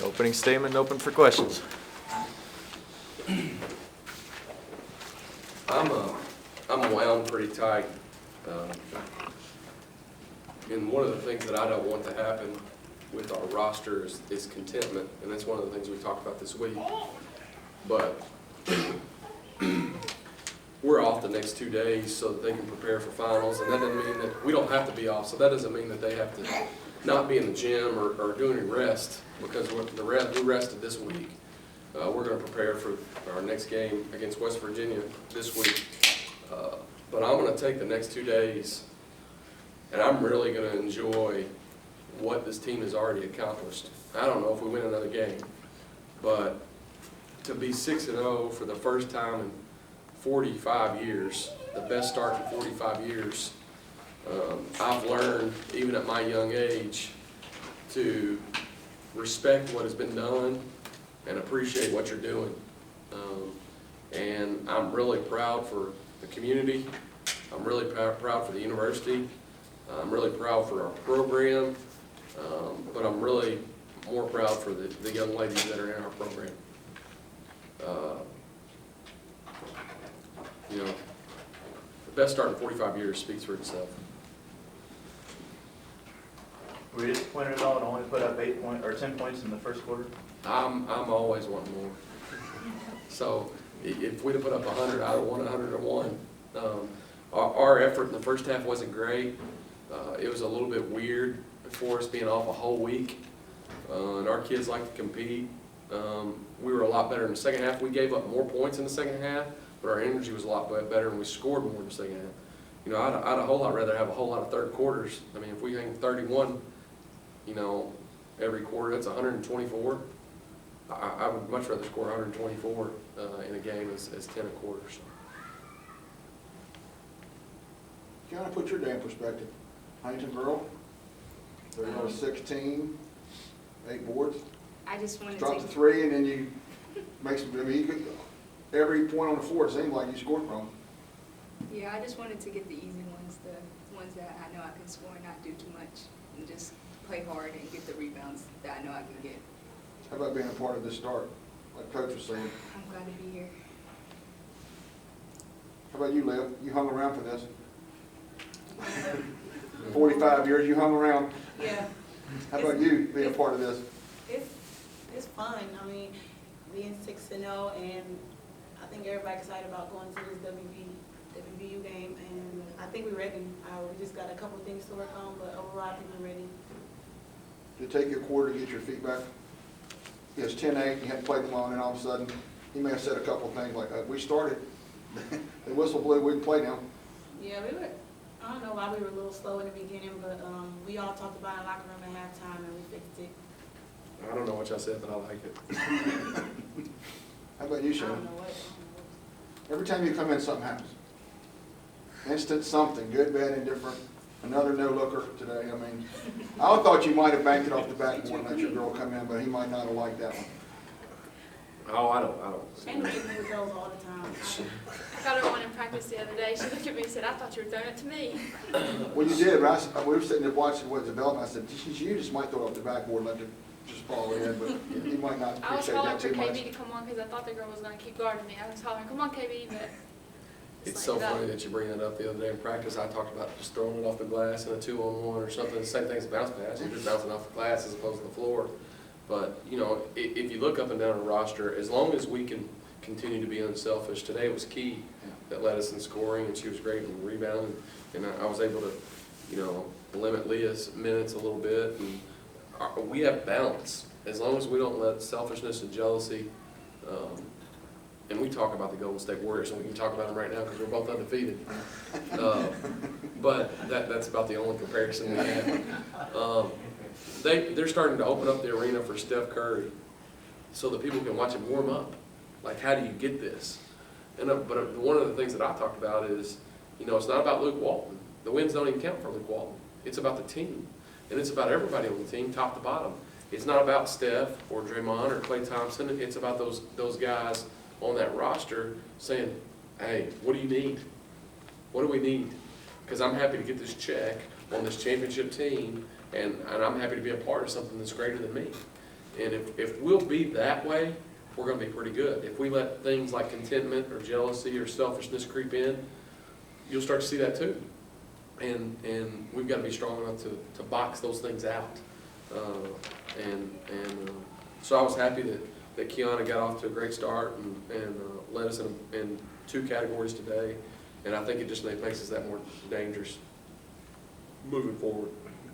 Opening statement, open for questions. I'm wound pretty tight. And one of the things that I don't want to happen with our roster is contentment, and that's one of the things we talked about this week. But we're off the next 2 days so that they can prepare for finals, and that doesn't mean that we don't have to be off, so that doesn't mean that they have to not be in the gym or do any rest, because we rested this week. We're going to prepare for our next game against West Virginia this week. But I'm going to take the next 2 days, and I'm really going to enjoy what this team has already accomplished. I don't know if we win another game, but to be 6-0 for the first time in 45 years, the best start in 45 years, I've learned, even at my young age, to respect what has been done and appreciate what you're doing. And I'm really proud for the community. I'm really proud for the university. I'm really proud for our program. But I'm really more proud for the young ladies that are in our program. You know, the best start in 45 years speaks for itself. Were you disappointed at all to only put up 8 points or 10 points in the first quarter? I'm always wanting more. So if we'd have put up 100, I'd have won 101. Our effort in the first half wasn't great. It was a little bit weird for us being off a whole week. And our kids like to compete. We were a lot better in the second half. We gave up more points in the second half, but our energy was a lot better and we scored more in the second half. You know, I'd a whole lot rather have a whole lot of third quarters. I mean, if we hang 31, you know, every quarter, that's 124. I would much rather score 124 in a game as 10 a quarter. So. Kind of put your day in perspective. Huntington girl, they're going to 16, 8 boards. I just wanted Drop to. to 3, and then you make some. I mean, you could, every point on the floor, it seemed like you scored from. Yeah, I just wanted to get the easy ones, the ones that I know I can score and not do too much, and just play hard and get the rebounds that I know I can get. How about being a part of this start, like Coach was saying? I'm glad to be here. How about you, Liv? You hung around for this. 45 years, you hung around. Yeah. How about you being a part of this? It's fun. I mean, being 6-0, and I think everybody's excited about going to this WVU game, and I think we're ready. We just got a couple things to work on, but overall, I think we're ready. Did it take you a quarter to get your feet back? It was 10-8, you hadn't played them on, and all of a sudden, he may have said a couple things like, we started, the whistle blew, we played now. Yeah, we were. I don't know why we were a little slow in the beginning, but we all talked about it in the locker room at halftime, and we fixed it. I don't know what y'all said, but I like it. How about you, I Shane? don't know what. Every time you come in, something happens. Instant something, good, bad, indifferent. Another no-looker today. I mean, I thought you might have banked it off the backboard and let your girl come in, but he might not have liked that one. Oh, I don't. And we get those all the time. I got her one in practice the other day. She looked at me and said, "I thought you were throwing it to me." Well, you did, but we were sitting there watching what development. I said, you just might throw it off the backboard and let it just fall in, but he might not I was appreciate hollering that for too much. KB to come on because I thought the girl was going to keep guarding me. I was hollering, "Come on, KB," but It's so funny that you bring that up. The other day in practice, I talked about just throwing it off the glass in a 2-on-1 or something. The same thing as a bounce pass. You're just bouncing off the glass as opposed to the floor. But, you know, if you look up and down the roster, as long as we can continue to be unselfish, today was key that led us in scoring, and she was great in rebounding. And I was able to, you know, limit Leah's minutes a little bit. And we have balance. As long as we don't let selfishness and jealousy, and we talk about the Golden State Warriors, and we can talk about them right now because we're both undefeated. But that's about the only comparison we have. They're starting to open up the arena for Steph Curry so that people can watch him warm up. Like, how do you get this? But one of the things that I talked about is, you know, it's not about Luke Walton. The wins don't even count for Luke Walton. It's about the team. And it's about everybody on the team, top to bottom. It's not about Steph or Draymond or Klay Thompson. It's about those guys on that roster saying, hey, what do you need? What do we need? Because I'm happy to get this check on this championship team, And I'm happy to be a part of something that's greater than me. And if we'll be that way, we're gonna be pretty good. If we let things like contentment or jealousy or selfishness creep in, you'll start to see that too. And we've gotta be strong enough to box those things out. So I was happy that Kiana got off to a great start and led us in 2 categories today. And I think it just makes us that more dangerous moving forward.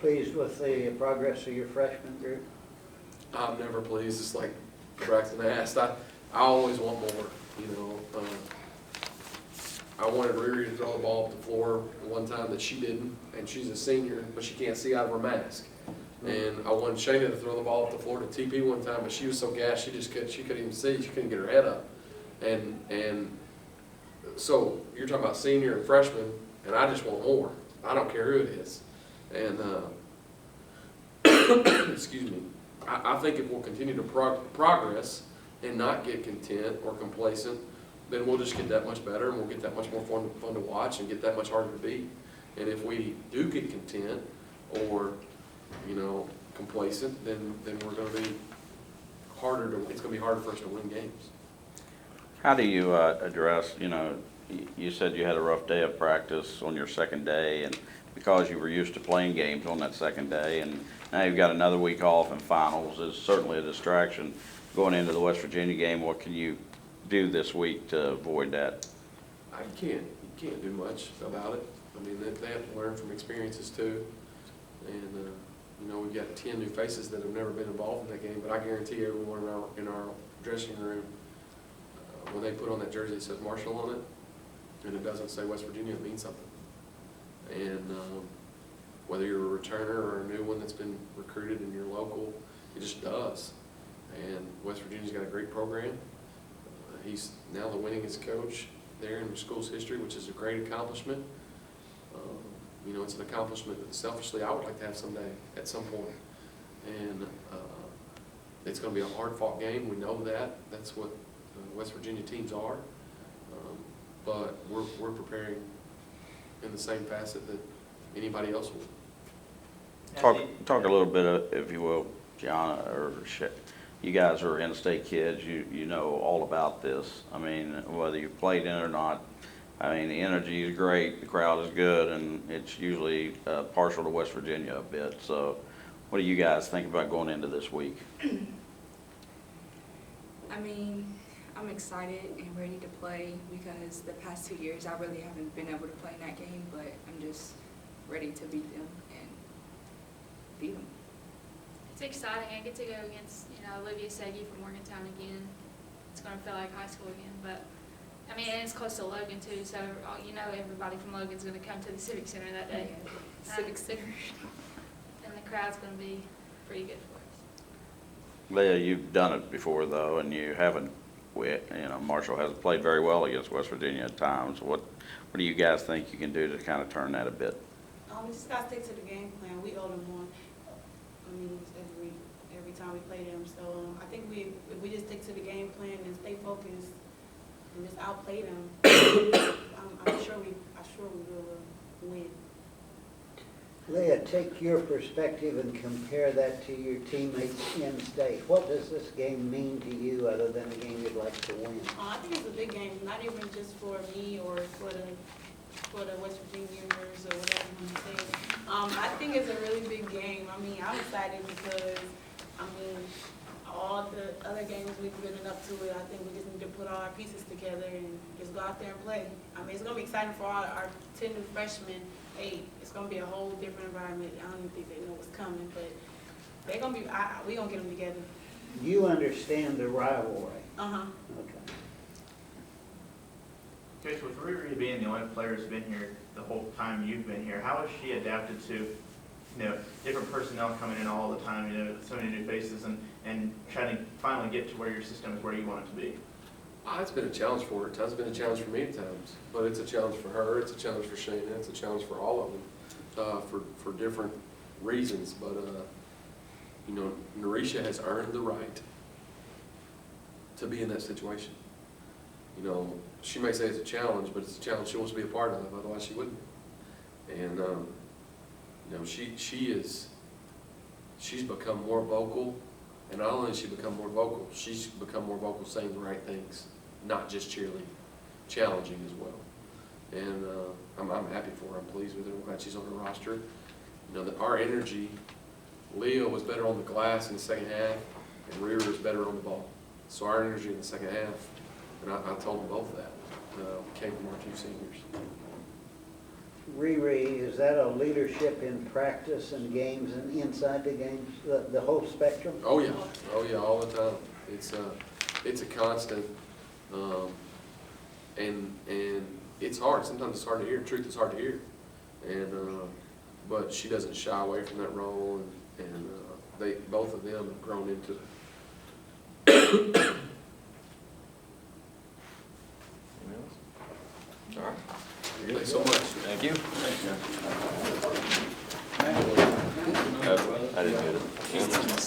Pleased with the progress of your freshman group? I'm never pleased. It's like Braxton asked. I always want more, you know. I wanted Riri to throw the ball up the floor one time that she didn't, and she's a senior, but she can't see out of her mask. And I wanted Shayna to throw the ball up the floor to TP one time, but she was so gassed she couldn't even see. She couldn't get her head up. And so you're talking about senior and freshman, and I just want more. I don't care who it is. And excuse me. I think if we'll continue to progress and not get content or complacent, then we'll just get that much better, and we'll get that much more fun to watch and get that much harder to beat. And if we do get content or, you know, complacent, then we're going to be it's going to be harder for us to win games. How do you address, you know, you said you had a rough day of practice on your second day, and because you were used to playing games on that second day, and now you've got another week off and finals is certainly a distraction going into the West Virginia game. What can you do this week to avoid that? You can't do much about it. I mean, they have to learn from experiences too. And, you know, we've got 10 new faces that have never been involved in that game, but I guarantee everyone in our dressing room, when they put on that jersey that says Marshall on it, and it doesn't say West Virginia, it means something. And whether you're a returner or a new one that's been recruited and you're local, it just does. And West Virginia's got a great program. He's now the winningest coach there in the school's history, which is a great accomplishment. You know, it's an accomplishment that selfishly I would like to have someday at some point. And it's going to be a hard-fought game. We know that. That's what West Virginia teams are. But we're preparing in the same facet that anybody else will. Talk a little bit, if you will, Gianna, or you guys are in-state kids. You know all about this. I mean, whether you played in it or not, I mean, the energy is great, the crowd is good, and it's usually partial to West Virginia a bit. So what do you guys think about going into this week? I mean, I'm excited and ready to play because the past 2 years I really haven't been able to play in that game, but I'm just ready to beat them and beat them. It's exciting. I get to go against, you know, Olivia Segi from Morgantown again. It's going to feel like high school again, but I mean, and it's close to Logan too, so you know everybody from Logan's going to come to the Civic Center that day. Civic Center. And the crowd's going to be pretty good for us. Leah, you've done it before though, and you haven't. You know, Marshall hasn't played very well against West Virginia at times. What do you guys think you can do to kind of turn that a bit? We just got to stick to the game plan. We owe them one. I mean, every time we play them. So I think if we just stick to the game plan and stay focused and just outplay them, I'm sure we will win. Leah, take your perspective and compare that to your teammates in state. What does this game mean to you other than a game you'd like to win? I think it's a big game, not even just for me or for the West Virginians or whatever you want to say. I think it's a really big game. I mean, I'm excited because, I mean, all the other games we've been up to it, I think we just need to put all our pieces together and just go out there and play. I mean, it's going to be exciting for all our 10 new freshmen. Hey, it's going to be a whole different environment. I don't even think they know what's coming, but they're going to be, we're going to get them together. You understand the rivalry. Uh-huh. Okay. Coach, with Riri being the only player who's been here the whole time you've been here, how has she adapted to, you know, different personnel coming in all the time, you know, so many new faces, and trying to finally get to where your system is where you want it to be? It's been a challenge for her. It's been a challenge for me at times, but it's a challenge for her. It's a challenge for Shayna. It's a challenge for all of them for different reasons. But you know, Narisha has earned the right to be in that situation. You know, she may say it's a challenge, but it's a challenge she wants to be a part of. Otherwise, she wouldn't. And you know, she is she's become more vocal, and not only has she become more vocal, she's become more vocal saying the right things, not just cheerleading, challenging as well. And I'm happy for her. I'm pleased with her. I'm glad she's on the roster. You know, that our energy, Leah was better on the glass in the second half, and Riri was better on the ball. So our energy in the second half, and I told them both that, came from our two seniors. Riri, is that a leadership in practice and games and inside the games, the whole spectrum? Oh yeah, all the time. It's a constant, and it's hard. Sometimes it's hard to hear. Truth is hard to hear, and but she doesn't shy away from that role, and they both of them have grown into it. All right. Thanks so much. Thank you. I didn't get it.